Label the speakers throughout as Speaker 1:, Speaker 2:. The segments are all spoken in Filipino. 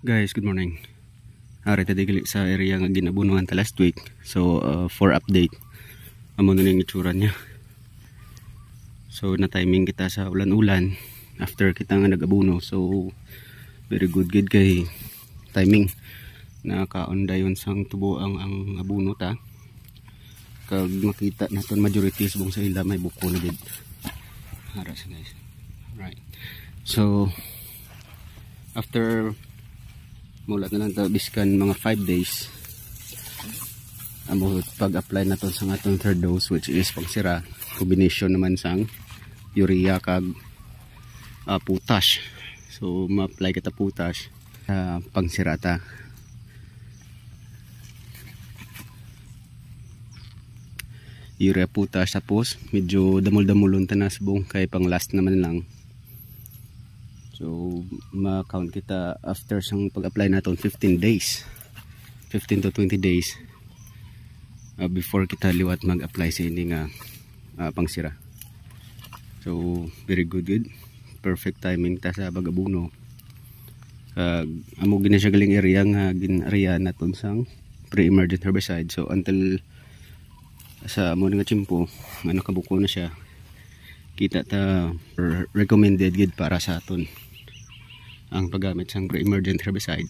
Speaker 1: Guys, good morning. Ari tadi gali sa area nga ginabunuhan ta last week. So for update, amo na yung itsura niya. So na timing kita sa ulan-ulan after kita nga nagabuno. So very good kay timing. Nakaon dayon sang tubo ang abuno ta. Kag makita naton majority subong sa ila may buko na gid. Ara sa guys. Right. So after mulat na lang ito biskan mga 5 days amo pag-apply na to sa atong third dose, which is pangsira combination naman sang urea kag potash. So ma-apply kita potash pangsira ta. Urea potash, tapos medyo damol-damolon ta na subong kay pang last naman lang. So ma-count kita after sang pag-apply naton 15 days, 15 to 20 days before kita liwat mag-apply sa ini nga pangsira. So very good. Perfect timing ta sa pag-abuno. Amo gina siya galing area nga gin-area naton sang pre-emergent herbicide. So until sa amo nga tsimpo ano kabuko na siya, kita ta recommended gid para sa aton ang paggamit sang pre-emergent herbicide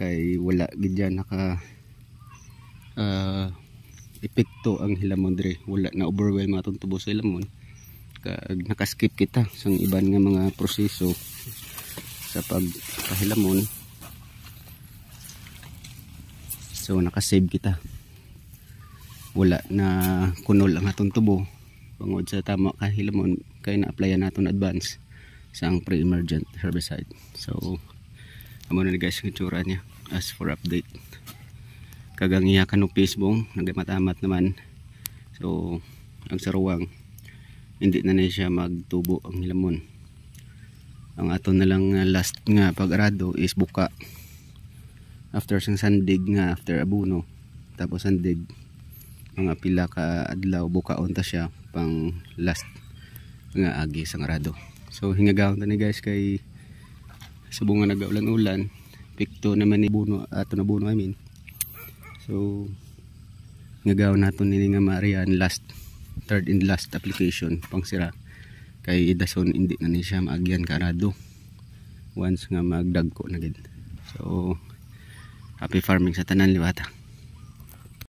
Speaker 1: kay wala gid yan naka epekto ang hilamon dire, wala na overwhelm atong tubo sa hilamon kag nakaskip kita sang iban nga mga proseso sa pagkahilamon. So nakasave kita, wala na kunol ang atong tubo bangod sa tama ka hilamon kay na-applyan naton advance sang pre-emergent herbicide. So amo na guys ang itsura niya as for update. Kagang iya kanupis bong nagamatamat naman. So ang saruwang hindi na siya magtubo ang hilamon. Ang aton na lang last nga pag-arado is buka after sang sandig nga after abuno, tapos sandig mga pila ka adlaw bukaon ta siya pang last nga agi sang arado. So hingagawon ta ni guys kay subong nga nagaulan-ulan, pikto naman ni buno ato na buno So hingagawon naton nini nga marian last, third and last application pang sira kay dason hindi na ni siya maagyan karado once nga magdagko na gid. So happy farming sa tanan liwata.